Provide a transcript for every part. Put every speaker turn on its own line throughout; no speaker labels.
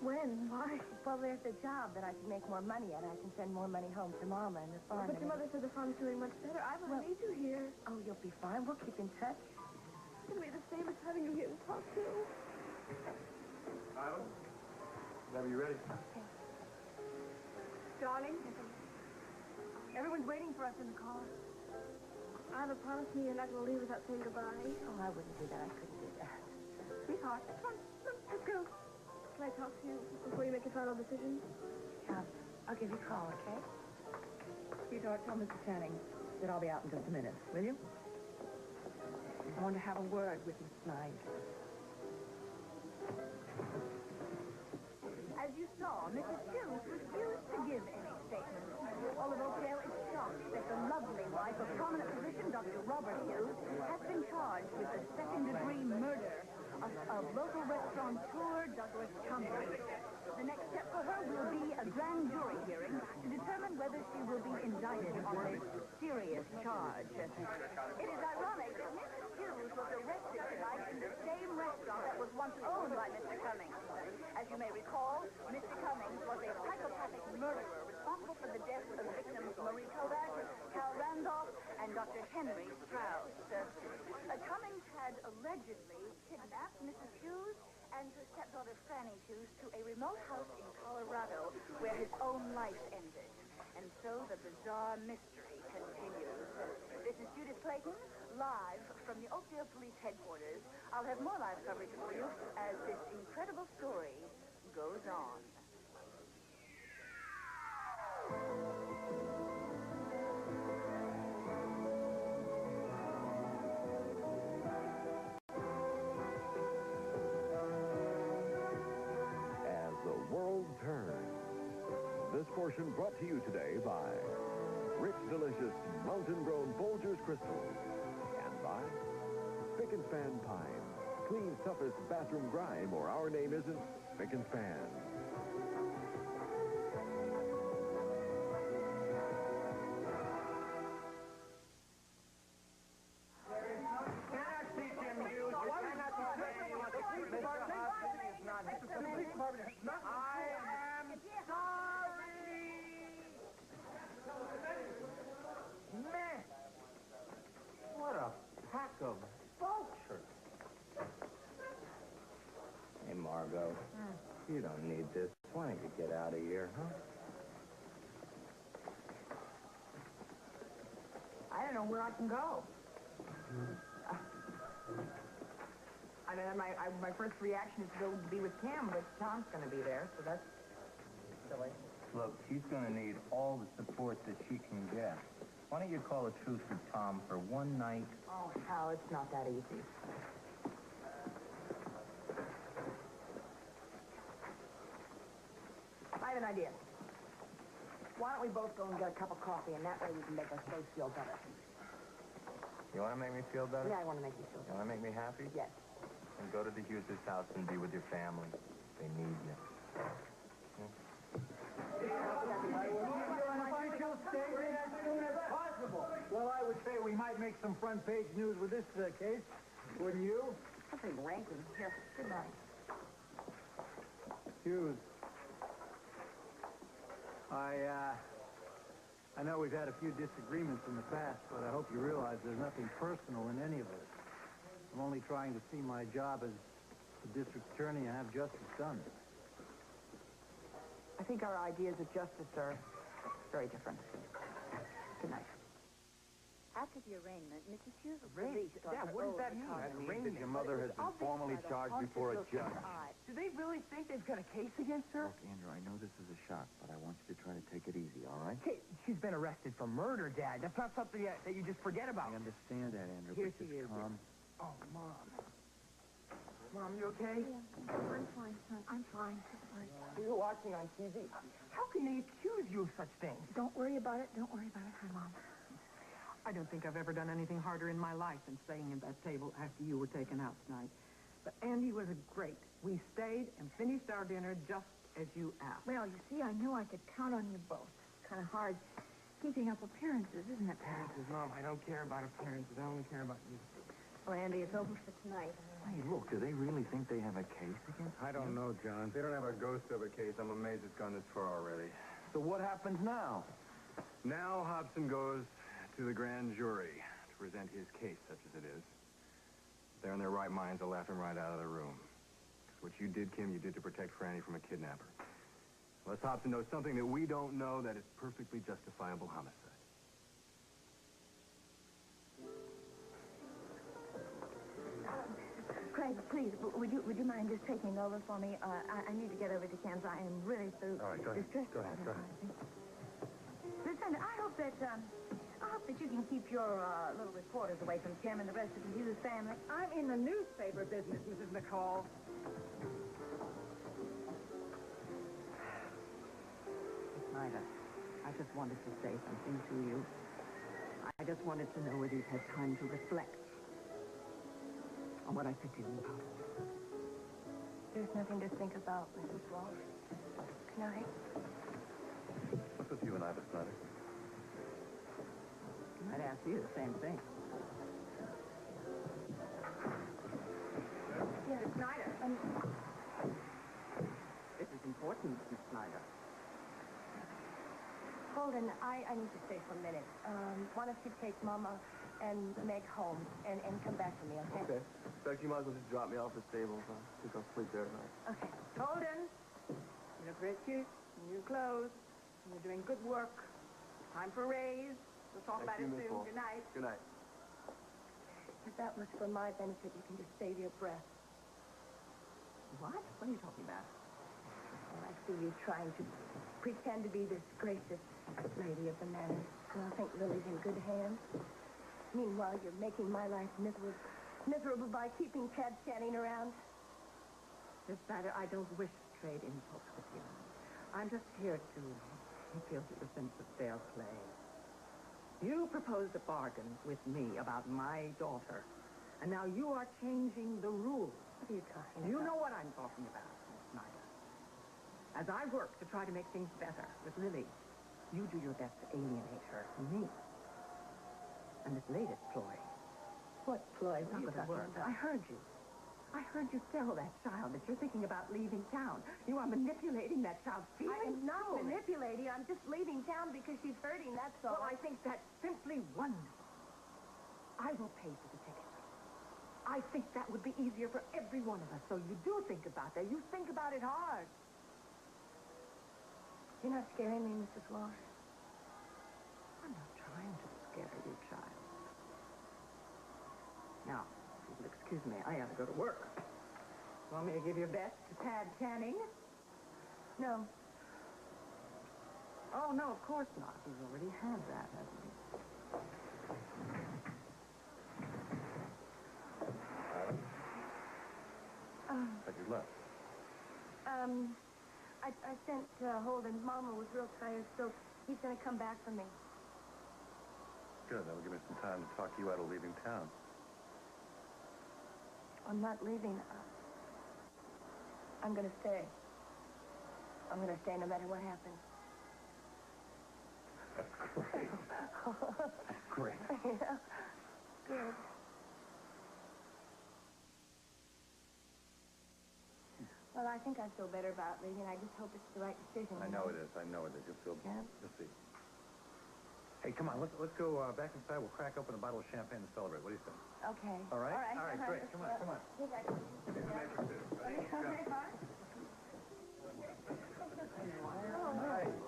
When? Why?
Well, there's a job that I can make more money at. I can send more money home to Mama and the farm.
But your mother said the farm's doing much better. I need you here.
Oh, you'll be fine. We'll keep in touch.
It's going to be the same as having you here to talk to.
Island? Whenever you're ready.
Okay.
Darling,
Everyone's waiting for us in the car.
Ida, promise me you're not going to leave without saying goodbye.
Oh, I wouldn't do that. I couldn't do that.
Sweetheart, come on. Let's go. Can I talk to you before you make your final decision?
Yeah, I'll give you a call, okay?
Sweetheart, tell Mr. Channing that I'll be out in just a minute, will you? I want to have a word with Miss Knight.
As you saw, Mrs. Hughes refused to give any statement. Olive Oakdale is shocked that the lovely wife of prominent physician Dr. Robert Hughes has been charged with the second-degree murder of local restaurateur Douglas Cummings. The next step for her will be a grand jury hearing to determine whether she will be indicted on this serious charge. It is ironic that Mrs. Hughes was arrested tonight in the same restaurant that was once owned by Mr. Cummings. As you may recall, Mr. Cummings was a psychopathic murderer responsible for the deaths of victims Marie Kovac, Cal Randolph, and Dr. Henry Strauss. Cummings had allegedly kidnapped Mrs. Hughes and her stepdaughter Franny Hughes to a remote house in Colorado where his own life ended. And so the bizarre mystery continues. This is Judith Clayton, live from the Oakdale Police Headquarters. I'll have more live coverage for you as this incredible story goes on.
As the world turns. This portion brought to you today by rich, delicious, mountain-grown Folgers crystals. And by Spick and Span Pine. Clean's toughest bathroom grime, or our name isn't Spick and Span.
I am sorry! Man! What a pack of vultures! Hey, Margot. You don't need this. Why don't you get out of here, huh?
I don't know where I can go. I mean, my first reaction is to go be with Cam, but Tom's going to be there, so that's silly.
Look, she's going to need all the support that she can get. Why don't you call a truce with Tom for one night?
Oh, Hal, it's not that easy. I have an idea. Why don't we both go and get a cup of coffee, and that way we can make us both feel better.
You want to make me feel better?
Yeah, I want to make you feel
You
better.
want to make me happy?
Yes.
And go to the Hughes' house and be with your family. They need you.
Well, I would say we might make some front-page news with this case, wouldn't you?
Something ranking. Here, good night.
Hughes. I know we've had a few disagreements in the past, but I hope you realize there's nothing personal in any of this. I'm only trying to see my job as the district attorney and have justice done.
I think our ideas of justice are very different. Good night.
After the arraignment, Mrs. Hughes was released on
Yeah,
her
what does
own
that mean?
recovery.
That your mother has been formally charged before a judge.
Do they really think they've got a case against her?
Look, Andrew, I know this is a shock, but I want you to try to take it easy, all right?
Hey, she's been arrested for murder, Dad. That's not something that you just forget about.
I understand that, Andrew,
Here
but
she
just
is.
calm.
Oh, Mom. Mom, you okay?
Yeah, I'm fine, son. I'm fine.
We were watching on TV. How can they accuse you of such things?
Don't worry about it. Don't worry about it. Hi, Mom.
I don't think I've ever done anything harder in my life than staying at that table after you were taken out tonight. But Andy was great. We stayed and finished our dinner just as you asked.
Well, you see, I knew I could count on you both. It's kind of hard keeping up appearances, isn't it, Pat?
Mom, I don't care about appearances. I only care about you.
Oh, Andy, it's over for tonight.
Hey, look, do they really think they have a case against
I don't know, John. If they don't have a ghost of a case, I'm amazed it's gone this far already.
So what happens now?
Now Hobson goes to the grand jury to present his case, such as it is. They're in their right minds to laugh him right out of the room. 'Cause what you did, Kim, you did to protect Franny from a kidnapper. Unless Hobson knows something that we don't know, that is perfectly justifiable homicide.
Craig, please, would you mind just taking over for me? I need to get over to Ken's. I am really so
All right, go ahead.
distressed.
Go ahead.
Listen, I hope that you can keep your little reporters away from Kim and the rest of the Hughes family.
I'm in the newspaper business, Mrs. McCall. Snyder, I just wanted to say something to you. I just wanted to know whether you've had time to reflect on what I said to you about it.
There's nothing to think about, Mrs. Walsh. Good night.
What's with you and Ida Snyder?
I'd ask you the same thing.
Yes, Snyder.
This is important, Miss Snyder.
Holden, I need to stay for a minute. Why don't you take Mama and Meg home and come back to me, okay?
Okay. In fact, you might as well just drop me off at the stable. I think I'll sleep there tonight.
Okay.
Holden, you look very cute. New clothes. You're doing good work. Time for a raise. We'll talk about it
Miss
soon.
Wall.
Good night.
Good night.
If that was for my benefit, you can just save your breath.
What? What are you talking about?
Well, I see you trying to pretend to be this gracious lady of the manor. And I think Lily's in good hands. Meanwhile, you're making my life miserable by keeping Tad Channing around.
Miss Snyder, I don't wish to trade insults with you. I'm just here to appeal to your sense of fair play. You proposed a bargain with me about my daughter, and now you are changing the rules.
What are you talking about?
You know what I'm talking about, Miss Snyder. As I work to try to make things better with Lily, you do your best to alienate her from me. And this latest ploy.
What ploy? What are you
Not gonna
talking
work.
about?
I heard you. I heard you tell that child that you're thinking about leaving town. You are manipulating that child's feelings.
I am not
Foolish.
manipulating. I'm just leaving town because she's hurting, that's all.
Well, I think that's simply wonderful. I will pay for the ticket. I think that would be easier for every one of us. So you do think about that. You think about it hard.
You're not scaring me, Mrs. Walsh.
I'm not trying to scare you, child. Now, if you'll excuse me, I have to go to work. Want me to give your best to Tad Channing?
No.
Oh, no, of course not. He's already had that, hasn't he?
But you left.
I sent Holden. Mama was real tired, so he's going to come back for me.
Good. That'll give me some time to talk you out of leaving town.
I'm not leaving. I'm going to stay. I'm going to stay no matter what happens.
That's great. That's great.
Yeah. Good. Well, I think I feel better about leaving. I just hope it's the right decision.
I know it is. I know it is. You'll feel.
Yeah.
You'll see. Hey, come on. Let's go back inside. We'll crack open a bottle of champagne to celebrate. What do you say?
Okay.
All right?
All right.
All right, great. Come on, come on.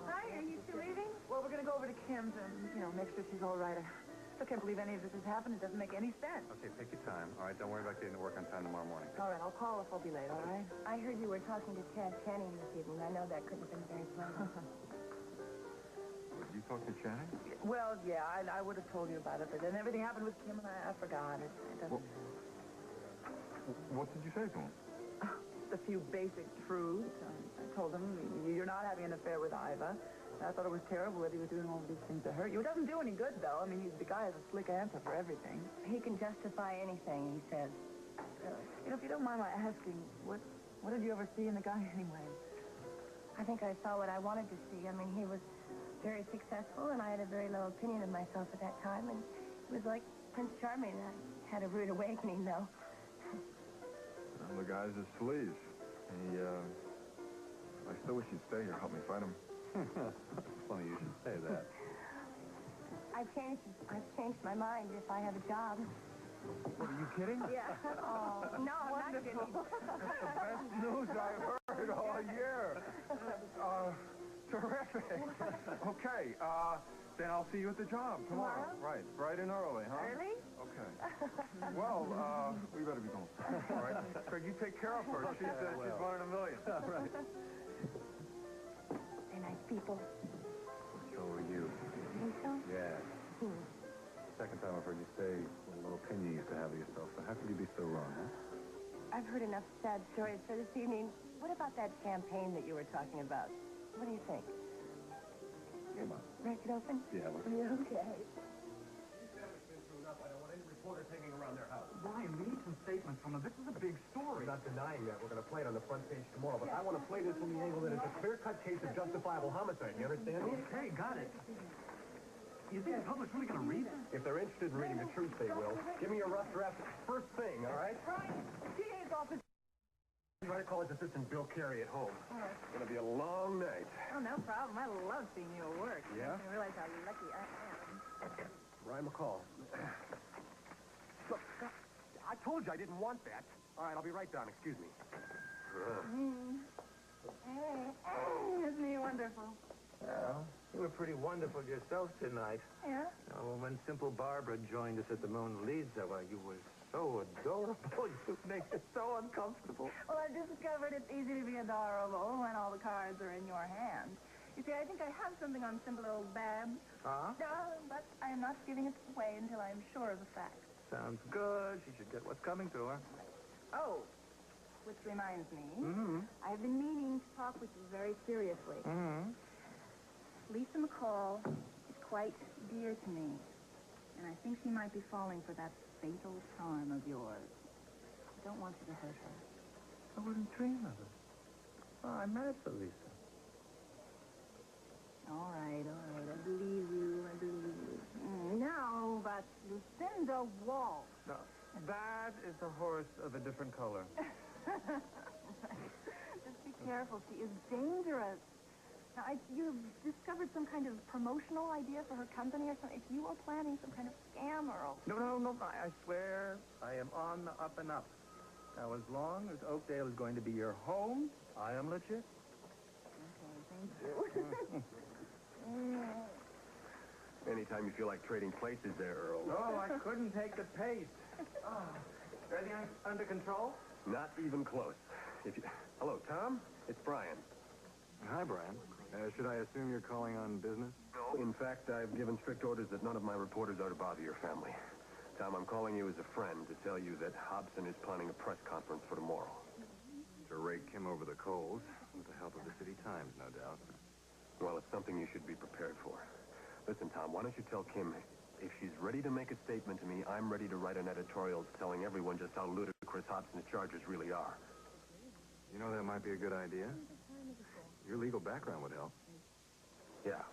Hi, are you two leaving? Well, we're going to go over to Kim's and, make sure she's all right. I still can't believe any of this has happened. It doesn't make any sense.
Okay, take your time. All right, don't worry about getting to work on time tomorrow morning.
All right, I'll call if I'll be late, all right?
I heard you were talking to Tad Channing this evening. I know that couldn't have been very pleasant.
Did you talk to Channing?
Well, yeah, I would have told you about it, but then everything happened with Kim and I forgot. It doesn't...
What did you say to him?
Just a few basic truths. I told him, you're not having an affair with Iva. I thought it was terrible that he was doing all of these things to hurt you. It doesn't do any good, though. I mean, the guy has a slick answer for everything.
He can justify anything, he says.
If you don't mind my asking, what did you ever see in the guy anyway?
I think I saw what I wanted to see. I mean, he was very successful, and I had a very low opinion of myself at that time, and he was like Prince Charming had a rude awakening, though.
Well, the guy's his fleas. I still wish you'd stay here, help me fight him. Funny you should say that.
I've changed my mind if I have a job.
What, are you kidding?
Yeah. Oh, no, I'm not kidding.
That's the best news I've heard all year. Terrific. Okay, then I'll see you at the job tomorrow. Right, bright and early, huh?
Early?
Okay. Well, we better be going. All right. Craig, you take care of her. She's one in a million. Right.
They're nice people.
So are you.
Think so?
Yeah. Second time I've heard you say what a little opinion you used to have of yourself. So how could you be so wrong, huh?
I've heard enough sad stories for this evening. What about that champagne that you were talking about? What do you think?
Come on.
Break it open?
Yeah, let's...
Okay.
I don't want any reporters hanging around their house. Brian, we need some statements from them. This is a big story. I'm not denying that. We're going to play it on the front page tomorrow, but I want to play this from the angle that it's a clear-cut case of justifiable homicide. You understand? Okay, got it. You think the public's really going to read it? If they're interested in reading the truth, they will. Give me a rough draft first thing, all right?
Brian, DA's office.
You might call his assistant Bill Carey at home. It's going to be a long night.
Oh, no problem. I love seeing you at work.
Yeah?
I didn't realize how lucky I am.
Ryan McCall. Look, I told you I didn't want that. All right, I'll be right down. Excuse me.
Isn't he wonderful?
Well, you were pretty wonderful yourself tonight.
Yeah?
Oh, when Simple Barbara joined us at the Mona Lisa, well, you were so adorable. You made us so uncomfortable.
Well, I've discovered it's easy to be adorable when all the cards are in your hand. You see, I think I have something on simple old Babs.
Huh?
But I am not giving it away until I am sure of the facts.
Sounds good. She should get what's coming to her.
Oh, which reminds me,
Mm-hmm.
I've been meaning to talk with you very seriously.
Mm-hmm.
Lisa McCall is quite dear to me, and I think she might be falling for that fatal charm of yours. I don't want you to hurt her.
I wouldn't dream of it. Oh, I'm mad for Lisa.
All right, I believe you, No, but Lucinda Wall.
No, that is a horse of a different color.
Just be careful. She is dangerous. Now, you've discovered some kind of promotional idea for her company or something. If you are planning some kind of scam or...
No, I swear I am on the up and up. Now, as long as Oakdale is going to be your home, I am legit.
Okay, thank you.
Anytime you feel like trading places there, Earl.
Oh, I couldn't take the pace. Oh. Everything under control?
Not even close. Hello, Tom? It's Brian.
Hi, Brian. Should I assume you're calling on business?
No. In fact, I've given strict orders that none of my reporters are to bother your family. Tom, I'm calling you as a friend to tell you that Hobson is planning a press conference for tomorrow.
To rake Kim over the coals, with the help of the City Times, no doubt.
Well, it's something you should be prepared for. Listen, Tom, why don't you tell Kim if she's ready to make a statement to me, I'm ready to write an editorial telling everyone just how ludicrous Hobson's charges really are.
You know, that might be a good idea. Your legal background would help.
Yeah.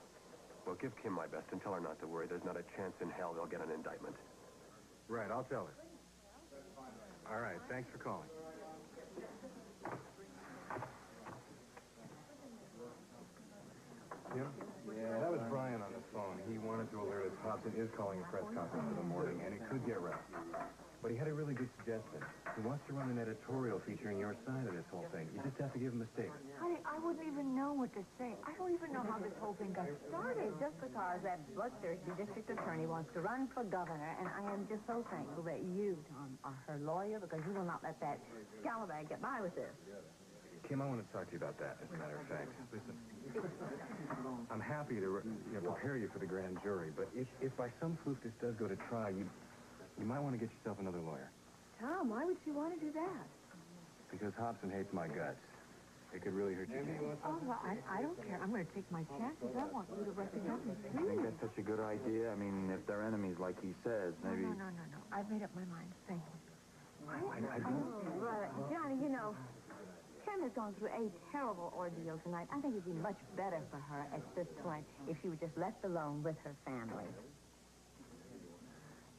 Well, give Kim my best and tell her not to worry. There's not a chance in hell they'll get an indictment.
Right, I'll tell her. All right, thanks for calling. Kim? Yeah, that was Brian on the phone. He wanted to alert us Hobson is calling a press conference in the morning, and it could get rough. But he had a really good suggestion. He wants to run an editorial featuring your side of this whole thing. You just have to give him a statement.
Honey, I wouldn't even know what to say. I don't even know how this whole thing got started. It's just because that bloodthirsty district attorney wants to run for governor, and I am just so thankful that you, Tom, are her lawyer, because you will not let that scallywag get by with this.
Kim, I want to talk to you about that, as a matter of fact. Listen, I'm happy to prepare you for the grand jury, but if by some fluke this does go to trial, you might want to get yourself another lawyer.
Tom, why would you want to do that?
Because Hobson hates my guts. It could really hurt your case.
Oh, well, I don't care. I'm going to take my chances. I want you to represent me,
I
please.
think that's such a good idea. I mean, if they're enemies like he says, maybe...
No. I've made up my mind. Thank you.
I don't...
Johnny, you know, Kim has gone through a terrible ordeal tonight. I think it'd be much better for her at this point if she were just left alone with her family.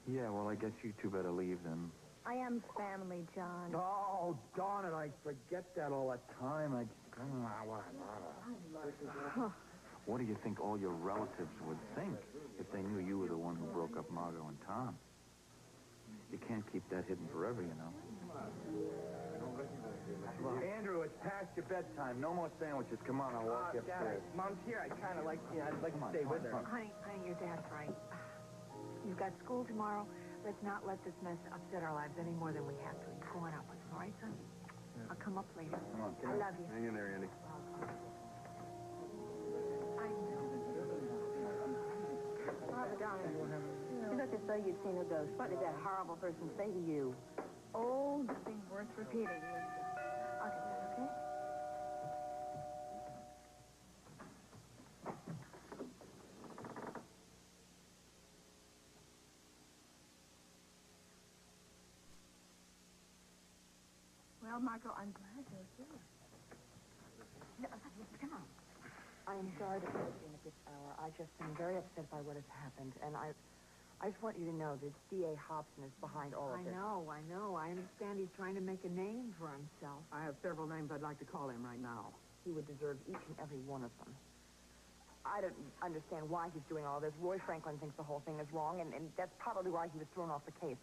Yeah, well, I guess you two better leave then.
I am family, John.
Oh, darn it, I forget that all the time.
What do you think all your relatives would think if they knew you were the one who broke up Margot and Tom? You can't keep that hidden forever, you know.
Andrew, it's past your bedtime. No more sandwiches. Come on, I'll walk you upstairs.
Mom's here. I'd like to stay with her.
Honey, your dad's right. You've got school tomorrow. Let's not let this mess upset our lives any more than we have to. Go on up with us, all right, son? I'll come up later.
Come on,
I love you.
Hang in there, Andy.
Barbara, darling, you look as though you'd seen a ghost. What did that horrible person say to you?
Oh, nothing worth repeating.
I'll get that, okay?
Well, Marco, I'm glad you're here.
No, come on. I'm sorry to put you in at this hour. I just am very upset by what has happened, and I just want you to know that D.A. Hobson is behind all of this. I know. I understand he's trying to make a name for himself.
I have several names I'd like to call him right now.
He would deserve each and every one of them. I don't understand why he's doing all this. Roy Franklin thinks the whole thing is wrong, and that's probably why he was thrown off the case.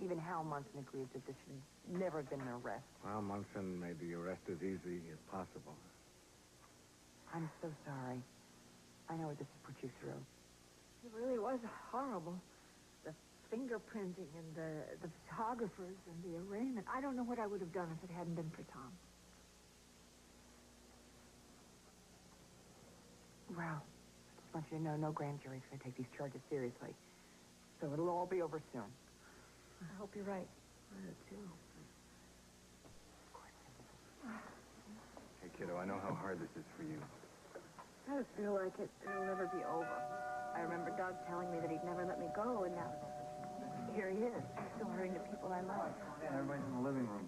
Even Hal Munson agrees that this should never have been an arrest.
Well, Munson made the arrest as easy as possible.
I'm so sorry. I know what this has put you through.
It really was horrible.
The fingerprinting and the photographers and the arraignment. I don't know what I would have done if it hadn't been for Tom. Well, I just want you to know no grand jury's going to take these charges seriously. So it'll all be over soon.
I hope you're right.
I do, too.
Hey, kiddo, I know how hard this is for you.
I just feel like it'll never be over. I remember Doug telling me that he'd never let me go, and now here he is, still hurting the people I love.
Everybody's in the living room.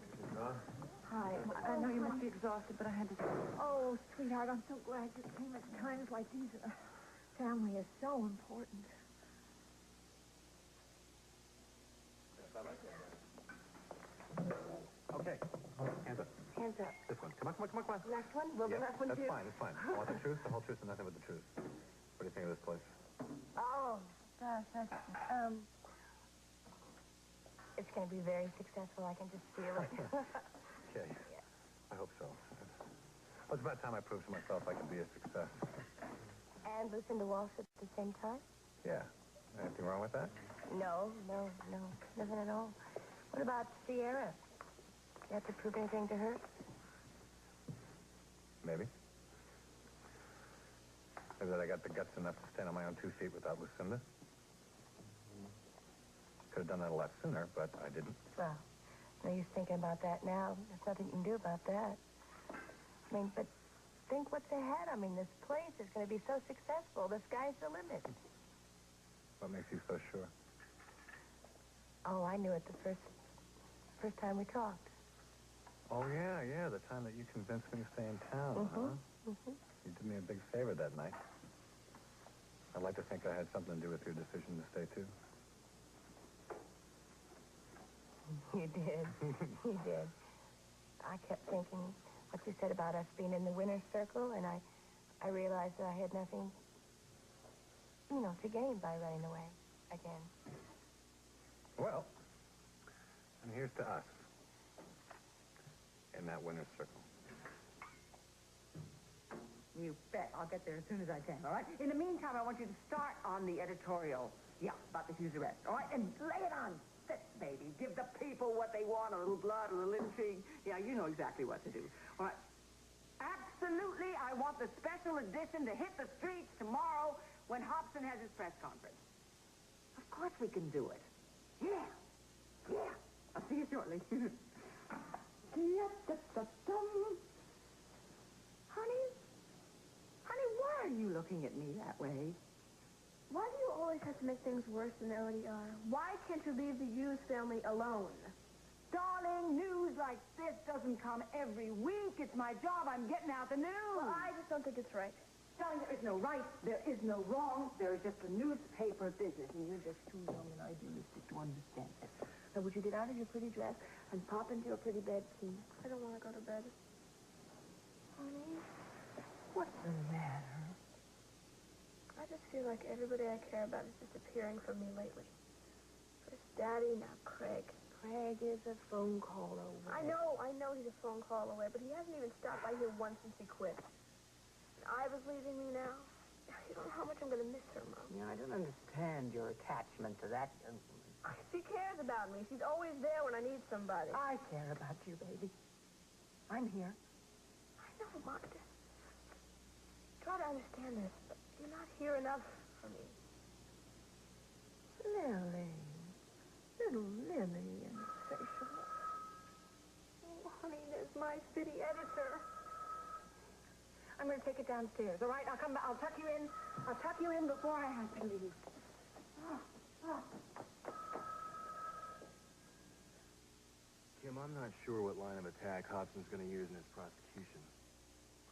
Hi. I know you must be exhausted, but I had to...
Oh, sweetheart, I'm so glad you came at times like these. Family is so important.
Okay. Hands up.
Hands up.
This one. Come on.
Last one? Will the last one
That's
too?
fine. I want the truth, the whole truth, and nothing but the truth. What do you think of this place?
Oh, gosh, that's... It's going to be very successful. I can just feel it.
Okay. I hope so. Well, it's about time I proved to myself I can be a success.
And listen to Walsh at the same time?
Yeah. Anything wrong with that?
No. Nothing at all. What about Sierra? You have to prove anything to her?
Maybe. Maybe that I got the guts enough to stand on my own 2 feet without Lucinda. Could have done that a lot sooner, but I didn't.
Well, no use thinking about that now. There's nothing you can do about that. I mean, but think what's ahead. I mean, this place is going to be so successful. The sky's the limit.
What makes you so sure?
Oh, I knew it the first time we talked.
Oh, yeah, the time that you convinced me to stay in town, huh?
Mm-hmm.
You did me a big favor that night. I'd like to think I had something to do with your decision to stay, too.
You did. You did. I kept thinking what you said about us being in the winner's circle, and I realized that I had nothing, to gain by running away again.
Well, and here's to us in that winner's circle.
You bet. I'll get there as soon as I can, all right? In the meantime, I want you to start on the editorial. Yeah, about the Hughes arrest, all right? And lay it on thick, baby. Give the people what they want, a little blood, a little intrigue. Yeah, you know exactly what to do. All right. Absolutely, I want the special edition to hit the streets tomorrow when Hobson has his press conference. Of course we can do it. Yeah. I'll see you shortly. Honey, why are you looking at me that way?
Why do you always have to make things worse than they already are? Why can't you leave the Hughes family alone?
Darling, news like this doesn't come every week. It's my job. I'm getting out the news.
Well, I just don't think it's right.
Darling, there is no right, there is no wrong. There is just a newspaper business, and you're just too young and idealistic to understand it. Now, would you get out of your pretty dress and pop into your pretty bed, please?
I don't want to go to bed.
Honey, what's the matter?
I just feel like everybody I care about is disappearing from me lately. First Daddy, now Craig.
Craig is a phone call away.
I know he's a phone call away, but he hasn't even stopped by here once since he quit. Iva's leaving me now. You don't know how much I'm going to miss her, Mom.
Yeah, I don't understand your attachment to that gentleman.
She cares about me. She's always there when I need somebody.
I care about you, baby. I'm here.
I know, Mom. Just try to understand this, but you're not here enough for me.
Lily. Little Lily in facial.
Oh, honey, there's my city editor.
I'm going to take it downstairs, all right? I'll come back. I'll tuck you in. I'll tuck you in before I have to leave.
Kim, I'm not sure what line of attack Hobson's going to use in his prosecution.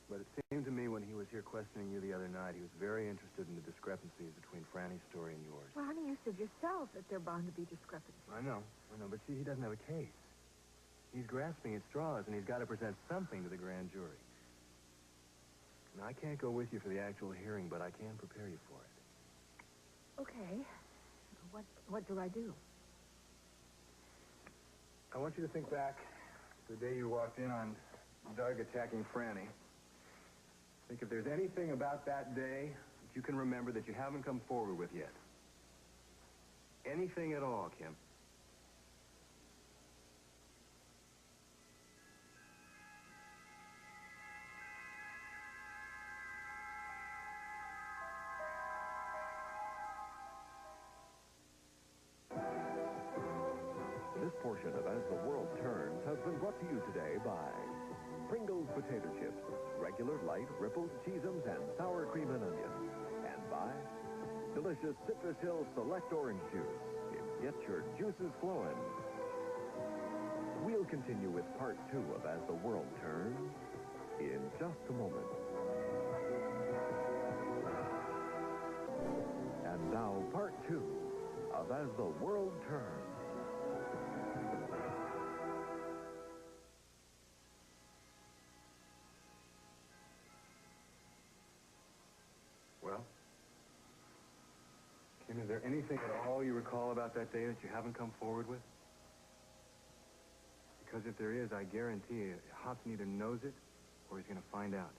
But it seemed to me when he was here questioning you the other night, he was very interested in the discrepancies between Franny's story and yours.
Well, honey, you said yourself that there are bound to be discrepancies.
I know, but see, he doesn't have a case. He's grasping at straws, and he's got to present something to the grand jury. Now, I can't go with you for the actual hearing, but I can prepare you for it.
Okay. What do I do?
I want you to think back to the day you walked in on Doug attacking Franny. Think if there's anything about that day that you can remember that you haven't come forward with yet. Anything at all, Kim.
This portion of As the World Turns has been brought to you today by Pringles Potato Chips, regular, light, rippled cheesums, and sour cream and onion. And by delicious Citrus Hill Select Orange Juice. It gets your juices flowing. We'll continue with part 2 of As the World Turns in just a moment. And now, part 2 of As the World Turns.
Well, Kim, is there anything at all you recall about that day that you haven't come forward with? Because if there is, I guarantee you, Hobson either knows it or he's going to find out.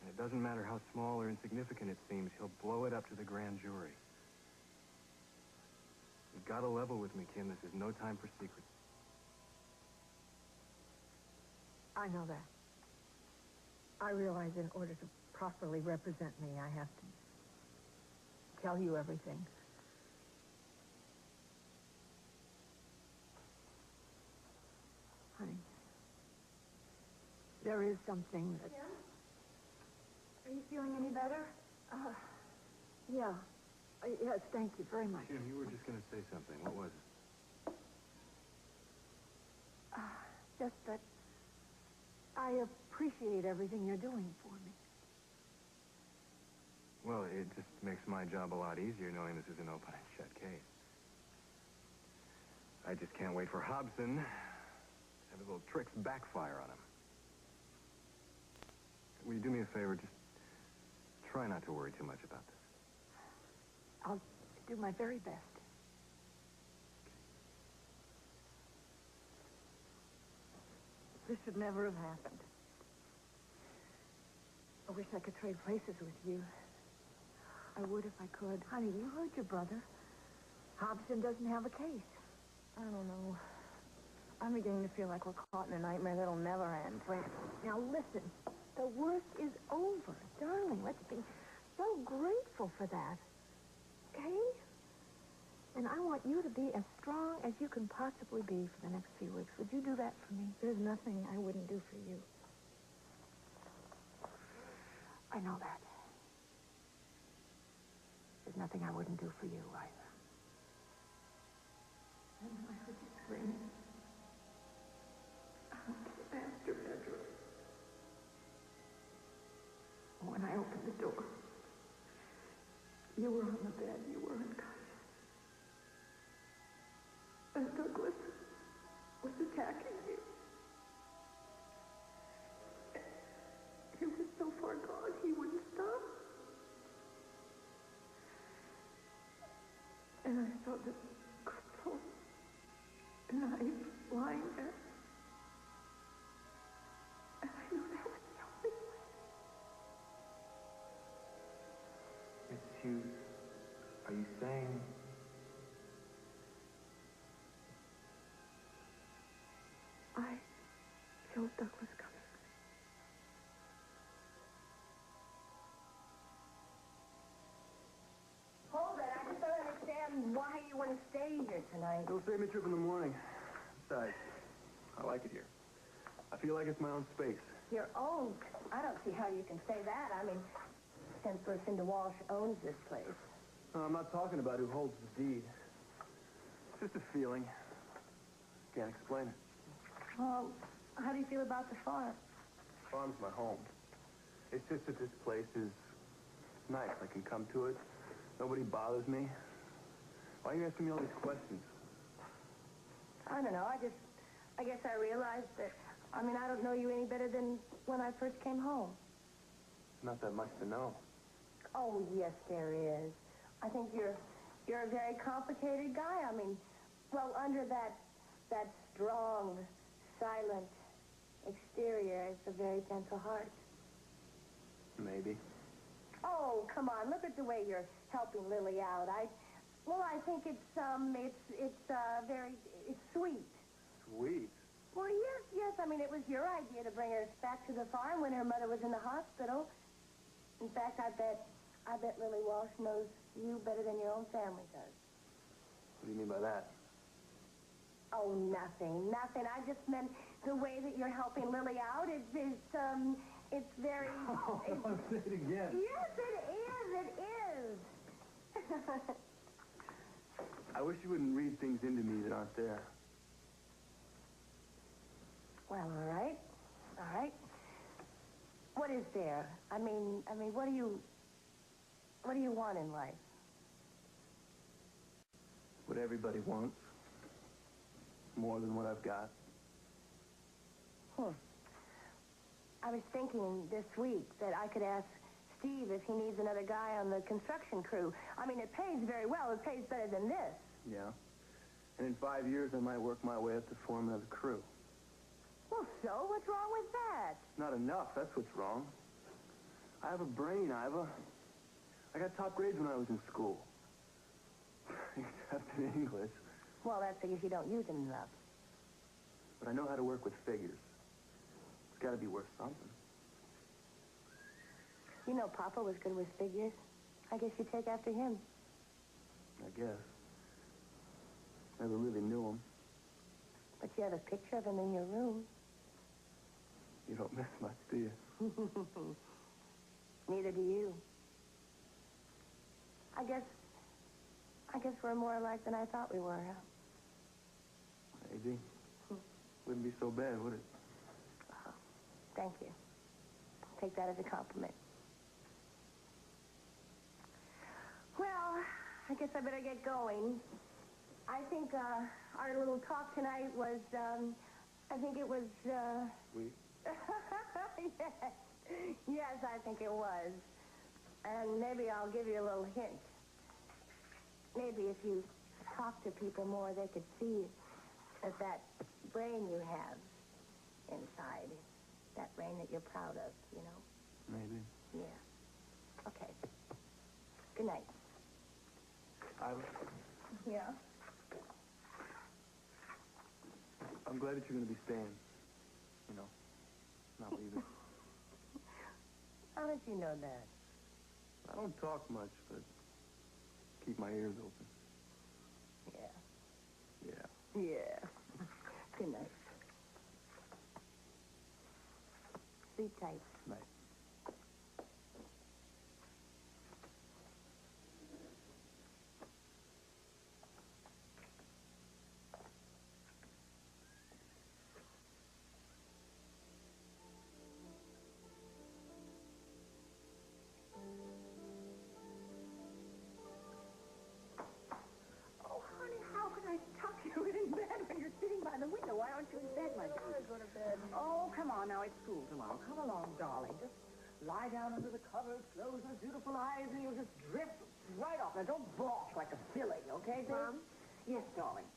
And it doesn't matter how small or insignificant it seems, he'll blow it up to the grand jury. You've got to level with me, Kim. This is no time for secrets.
I know that. I realize in order to properly represent me, I have to tell you everything. Honey, there is something that...
Yeah? Are you feeling any better?
Yeah. Yes, thank you very much.
Kim, you were just going to say something. What was it?
Just that I appreciate everything you're doing for me.
Well, it just makes my job a lot easier knowing this is an open and shut case. I just can't wait for Hobson to have his little tricks backfire on him. Will you do me a favor? Just try not to worry too much about this.
I'll do my very best. This should never have happened. I wish I could trade places with you. I would if I could. Honey, you heard your brother. Hobson doesn't have a case.
I don't know. I'm beginning to feel like we're caught in a nightmare that'll never end.
Wait, now listen. The worst is over. Darling, let's be so grateful for that. Okay? And I want you to be as strong as you can possibly be for the next few weeks. Would you do that for me?
There's nothing I wouldn't do for you.
I know that. There's nothing I wouldn't do for you either. And I heard you scream. I went to the master bedroom. You were on the bed. You were unconscious. And Douglas was attacking you. He was so far gone, he wouldn't stop. And I saw the crystal knife lying there. And I knew that was the only way.
Mrs. Hughes, are you saying...
I killed Douglas Cummings. Hold it. I just don't understand why you want to stay here tonight.
It'll save me a trip in the morning. Besides, I like it here. I feel like it's my own space.
Your own? I don't see how you can say that. I mean, since Lucinda Walsh owns this place.
No, I'm not talking about who holds the deed. It's just a feeling. Can't explain it.
Well, how do you feel about the farm?
The farm's my home. It's just that this place is nice. I can come to it. Nobody bothers me. Why are you asking me all these questions?
I don't know. I guess I realized that, I mean, I don't know you any better than when I first came home.
Not that much to know.
Oh, yes, there is. I think you're a very complicated guy. I mean, well, under that strong, silent exterior is a very gentle heart.
Maybe.
Oh, come on. Look at the way you're helping Lily out. I think it's sweet.
Sweet?
Well, yes. I mean, it was your idea to bring her back to the farm when her mother was in the hospital. In fact, I bet Lily Walsh knows you better than your own family does.
What do you mean by that?
Oh, nothing. I just meant the way that you're helping Lily out. It's very...
Oh, say it again.
Yes, it is.
I wish you wouldn't read things into me that aren't there.
Well, all right. What is there? I mean, what do you want in life?
What everybody wants. More than what I've got.
I was thinking this week that I could ask Steve if he needs another guy on the construction crew. I mean, it pays very well. It pays better than this.
Yeah. And in 5 years, I might work my way up to foreman of the crew.
Well, so? What's wrong with that?
Not enough. That's what's wrong. I have a brain, Iva. I got top grades when I was in school. Except in English.
Well, that's because you don't use it enough.
But I know how to work with figures. It's got to be worth something.
You know, Papa was good with figures. I guess you take after him.
I guess. Never really knew him.
But you have a picture of him in your room.
You don't miss much, do you?
Neither do you. I guess we're more alike than I thought we were, huh?
Maybe. Wouldn't be so bad, would it?
Oh, thank you. Take that as a compliment. Well, I guess I better get going. I think our little talk tonight was, I think it was,
Sweet.
Yes, I think it was. And maybe I'll give you a little hint. Maybe if you talk to people more, they could see that brain you have inside, that brain that you're proud of, you know?
Maybe.
Yeah. Okay. Good night.
Iva,
Yeah?
I'm glad that you're going to be staying. You know, not leaving.
How did you know that?
I don't talk much, but keep my ears open.
Yeah.
Yeah.
Yeah. Good night. Sleep tight.
Night.
Come along, darling. Just lie down under the covers, close those beautiful eyes, and you'll just drift right off. Now, don't balk like a silly, okay, babe?
Mom?
Yes, darling.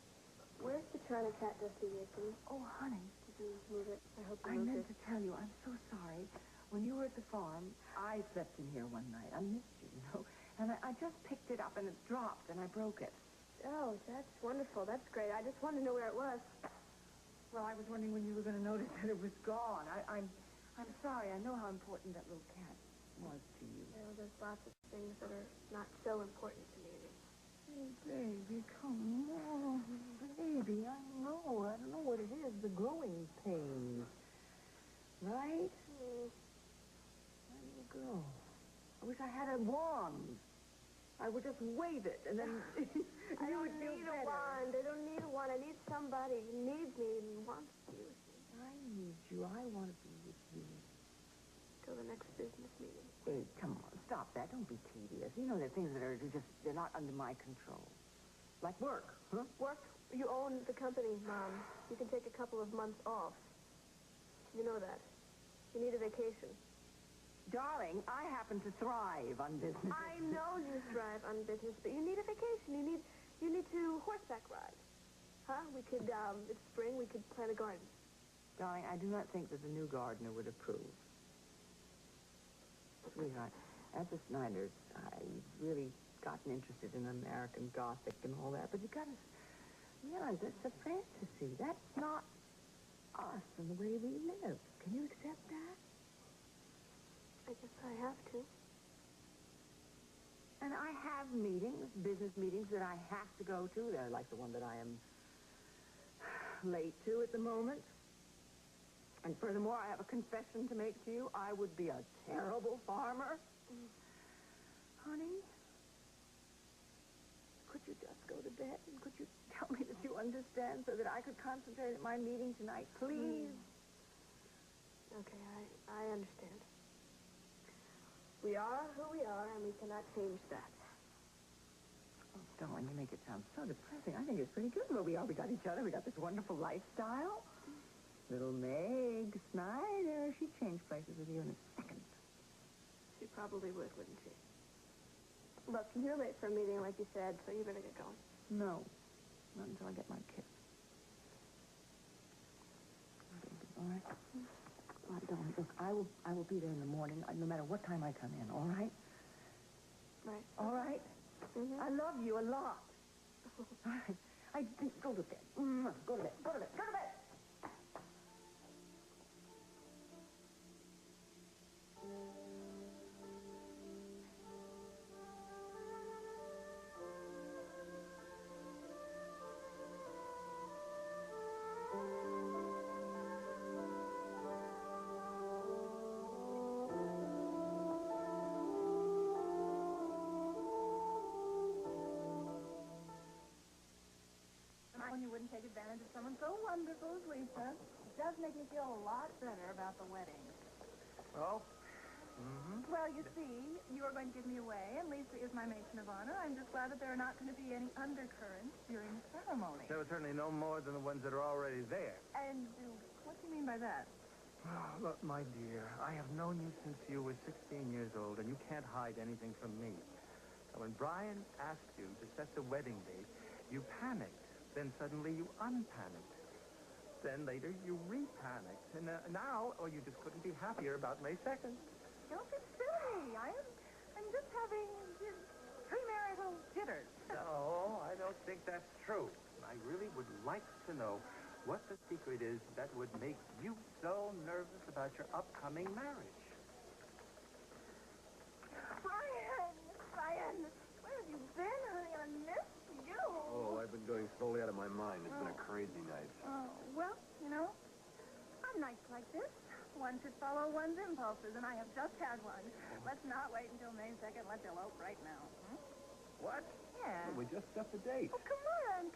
Where's the China cat dusty missing?
Oh, honey.
Did you move it? I hope
I
you moved
meant
it.
to tell you, I'm so sorry. When you were at the farm, I slept in here one night. I missed you, you know. And I just picked it up, and it dropped, and I broke it.
Oh, that's wonderful. That's great. I just wanted to know where it was.
Well, I was wondering when you were going to notice that it was gone. I'm sorry. I know how important that little cat was to you.
Well, there's lots of things that are not so important to me.
Oh, baby, come on. Baby, I know. I don't know what it is. The growing pains. Right? There you go. I wish I had a wand. I would just wave it, and then
I
you
don't
would feel
need
better.
a wand. I don't need a wand. I need somebody who needs me and wants to be with me.
I need you. I want to be with you.
Till the next business meeting.
Hey, come on. Stop that. Don't be tedious. You know, there are things that are just, they're not under my control. Like work, huh?
Work? You own the company, Mom. You can take a couple of months off. You know that. You need a vacation.
Darling, I happen to thrive on business.
I know you thrive on business, but you need a vacation. You need to horseback ride. Huh? We could, it's spring, we could plant a garden.
Darling, I do not think that the new gardener would approve. Sweetheart, at the Snyders, I've really gotten interested in American Gothic and all that, but you gotta realize that's a fantasy. That's not us and the way we live. Can you accept that?
I guess I have to.
And I have meetings, business meetings that I have to go to. They're like the one that I am late to at the moment. And furthermore, I have a confession to make to you. I would be a terrible farmer. Honey, could you just go to bed? And could you tell me that you understand so that I could concentrate at my meeting tonight, please?
Okay, I understand. We are who we are, and we cannot change that.
Oh, darling, you make it sound so depressing. I think it's pretty good where we are. We got each other. We got this wonderful lifestyle. Little Meg Snyder, she'd change places with you in a second.
She probably would, wouldn't she? Look, you're late for a meeting, like you said, so you better get going.
No, not until I get my kiss. All right? All right, darling, look, I will be there in the morning, no matter what time I come in, all right?
Right.
All right?
Mm-hmm.
I love you a lot. All right. Go to bed. Go to bed. Go to bed. Go to bed.
You wouldn't take advantage of someone so wonderful as Lisa. It does make me feel a lot better about the wedding.
Oh?
Well, you see, you are going to give me away, and Lisa is my matron of honor. I'm just glad that there are not going to be any undercurrents during the ceremony.
There were certainly no more than the ones that are already there.
And what do you mean by that?
Oh, look, my dear, I have known you since you were 16 years old, and you can't hide anything from me. Now, when Brian asked you to set the wedding date, you panicked. Then suddenly you unpanicked. Then later you repanicked. And now, you just couldn't be happier about May 2nd.
Don't be silly. I'm just having premarital jitters.
No, I don't think that's true. I really would like to know what the secret is that would make you so nervous about your upcoming marriage.
Brian, where have you been, honey? I missed you.
Oh, I've been going slowly out of my mind. It's been a crazy night.
Oh, well, you know, on nights like this, one should follow one's impulses, and I have just had one. Let's not wait until May 2nd. Let's elope right now.
What?
Yeah.
We just set the date.
Oh, come on.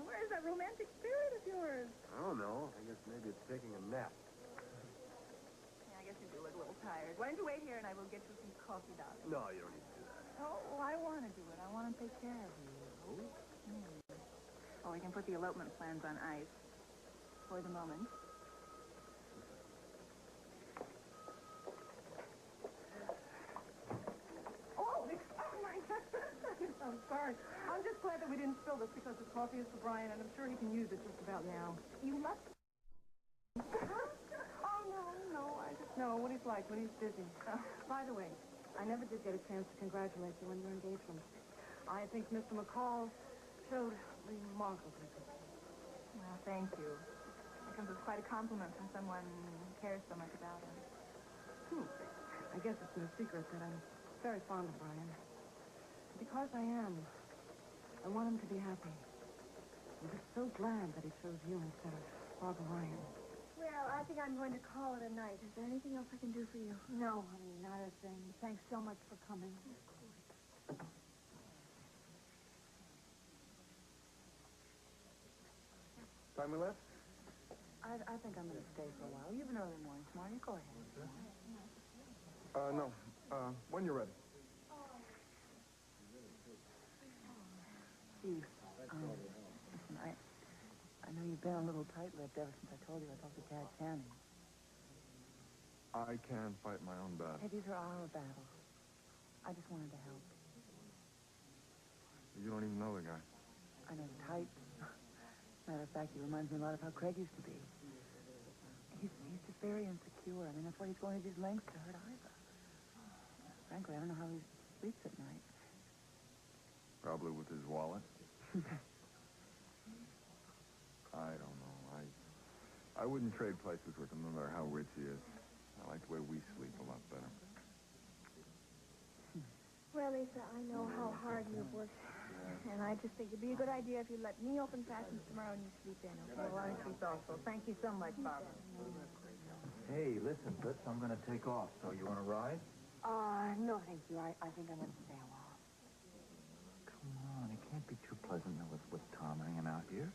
Where's that romantic spirit of yours?
I don't know. I guess maybe it's taking a nap.
Yeah, I guess you do look a little tired. Why don't you wait here, and I will get you some coffee, darling.
No, you don't need to do that.
Oh, I want to do it. I want to take care of you. Oh, we can put the elopement plans on ice for the moment.
sorry. I'm just glad that we didn't spill this because this coffee is for Brian, and I'm sure he can use it just about now.
You left...
Oh, no, I just know what he's like when he's busy. By the way, I never did get a chance to congratulate you on your engagement. I think Mr. McCall showed remarkably good.
Well, thank you. It comes as quite a compliment from someone who cares so much about him.
I guess it's no secret that I'm very fond of Brian. Because I am, I want him to be happy. I'm just so glad that he chose you instead of Barbara Ryan.
Well, I think I'm going to call it a night. Is there anything else I can do for you?
No, honey, not a thing. Thanks so much for coming.
Time we left?
I think I'm going to stay for a while. You have an early morning tomorrow. You go ahead.
No. When you're ready.
Steve, listen, I know you've been a little tight-lipped ever since I told you I talked to Dad Channing.
I can fight my own battle.
Hey, these are our battles. I just wanted to help.
You don't even know the guy.
I know the type. Matter of fact, he reminds me a lot of how Craig used to be. He's just very insecure. I mean, that's why he's going to these lengths to hurt Ivor. Frankly, I don't know how he sleeps at night.
Probably with his wallet. I don't know. I wouldn't trade places with him no matter how rich he is. I like the way we sleep a lot better.
Well, Lisa, I know how hard you've worked. And I just think it'd be a good idea if you let me open Fashions tomorrow and you sleep in, okay?
Well, I sleep also. Thank you so much, Barbara.
Hey, listen, Toots, I'm going to take off. So you want to ride?
No, thank you. I think I'm going to stay a while.
Come on, it can't be too pleasant with Tom hanging out here.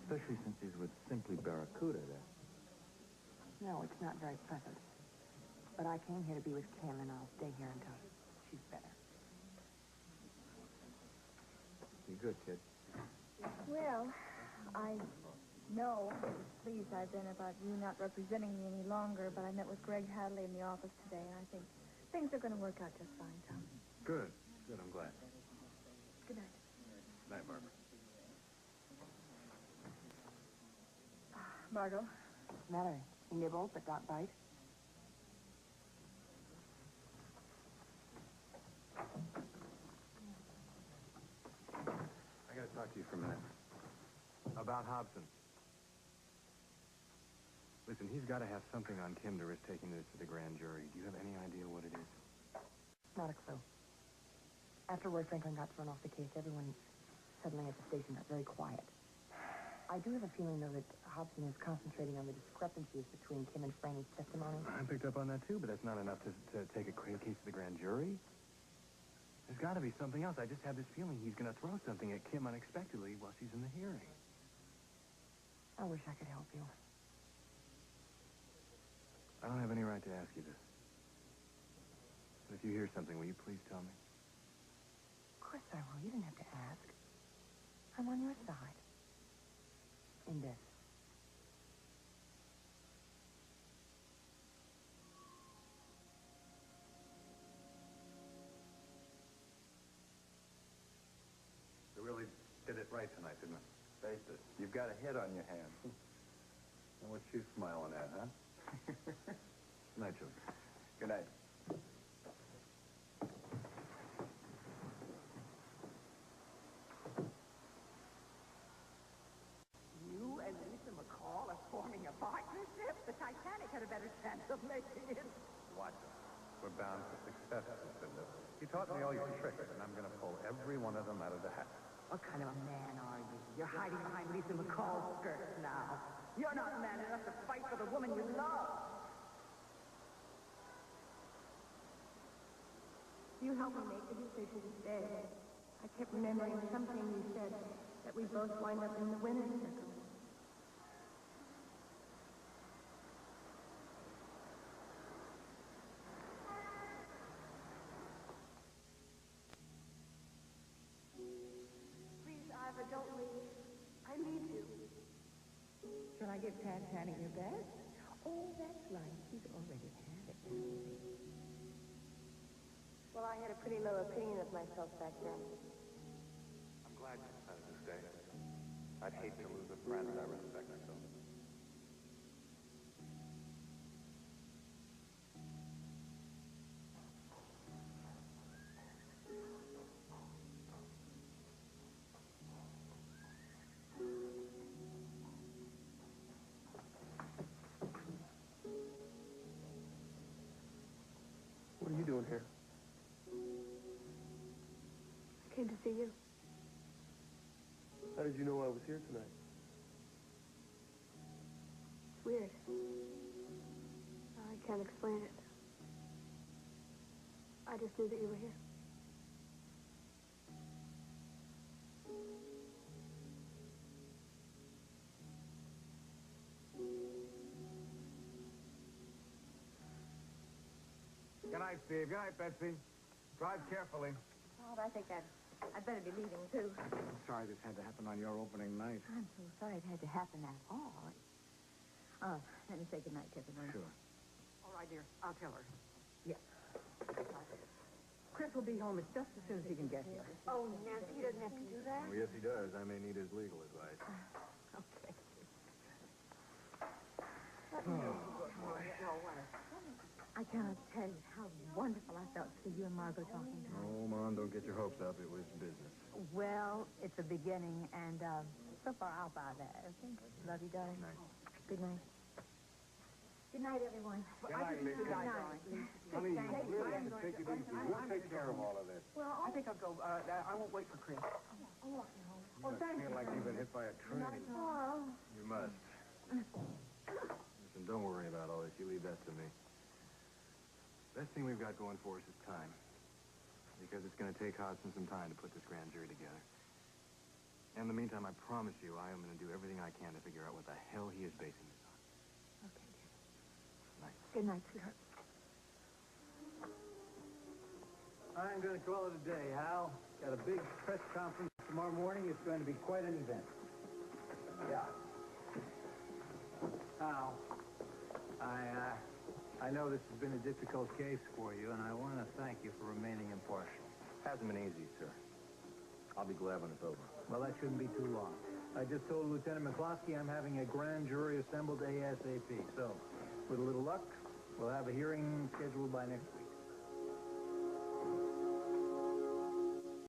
Especially since he's with Simply Barracuda there.
No, it's not very pleasant. But I came here to be with Kim, and I'll stay here until she's better.
You good, kid?
Well, I know how pleased I've been about you not representing me any longer, but I met with Greg Hadley in the office today, and I think things are going to work out just fine, Tom.
Good. Good, I'm glad.
Good night.
Night, Barbara.
Margot?
What's the matter? You nibble but not bite?
I gotta talk to you for a minute. About Hobson. Listen, he's got to have something on Kim to risk taking this to the grand jury. Do you have any idea what it is?
Not a clue. After Roy Franklin got thrown off the case, everyone suddenly at the station got very quiet. I do have a feeling, though, that Hobson is concentrating on the discrepancies between Kim and Franny's testimony.
I picked up on that, too, but that's not enough to take a case to the grand jury. There's got to be something else. I just have this feeling he's going to throw something at Kim unexpectedly while she's in the hearing.
I wish I could help you.
I don't have any right to ask you this. But if you hear something, will you please tell me?
Of course I will. You didn't have to ask. I'm on your side. In this.
You really did it right tonight, didn't it?
Face it, you've got a hit on your hands.
And what you smiling at, huh? Night, Joe.
Good night.
You and Lisa McCall are forming a partnership? The Titanic had a better chance of making it.
Watch us. We're bound for success, Lucinda. He taught me all your tricks, and I'm going to pull every one of them out of the hat.
What kind of a man are you? You're hiding behind Lisa McCall's skirts now. You're not man enough to fight for the woman you love.
You helped me make the decision today. I kept remembering something you said, that we both wind up in the winner's circle. Please, Ivor, don't leave. I need you.
Shall I give Tad Channing your bed? Oh, that's right. He's already had it.
Well, I had a pretty low opinion of myself back then.
I'm glad you decided to stay. I'd hate to lose a friend I respect so.
What are you doing here?
I came to see you.
How did you know I was here tonight?
It's weird. I can't explain it. I just knew that you were here.
Good night, Steve. Good night, Betsy. Drive carefully.
Bob, I think I'd better be leaving, too.
I'm sorry this had to happen on your opening night.
I'm so sorry it had to happen at all. Let me say goodnight to everyone.
Sure.
All right, dear. I'll tell her. Yes. Chris will be home just as soon as he can get here.
Oh, Nancy, he doesn't have to do that.
Oh, yes, he does. I may need his legal advice.
Okay.
I cannot tell you how wonderful I felt to see you and Margot talking.
Oh, Mom, don't get your hopes up. It was business.
Well, it's a beginning, and so far I'll buy that, okay? Love you, darling.
Night.
Good night. Good night, everyone.
Good night, Lisa.
Good night.
Honey, you really have to take it easy. We'll take care of all of this.
Well, I think I'll go. I won't wait for Chris.
You must feel like you've been hit by a train. You must. Listen, don't worry about all this. You leave that to me. Best thing we've got going for us is time. Because it's going to take Hodgson some time to put this grand jury together. In the meantime, I promise you, I am going to do everything I can to figure out what the hell he is basing this on.
Okay, dear.
Night.
Good night, sweetheart.
I'm going to call it a day, Hal. Got a big press conference tomorrow morning. It's going to be quite an event. Yeah. Hal, I know this has been a difficult case for you, and I want to thank you for remaining impartial.
Hasn't been easy, sir. I'll be glad when it's over.
Well, that shouldn't be too long. I just told Lieutenant McCloskey I'm having a grand jury assembled ASAP. So, with a little luck, we'll have a hearing scheduled by next week.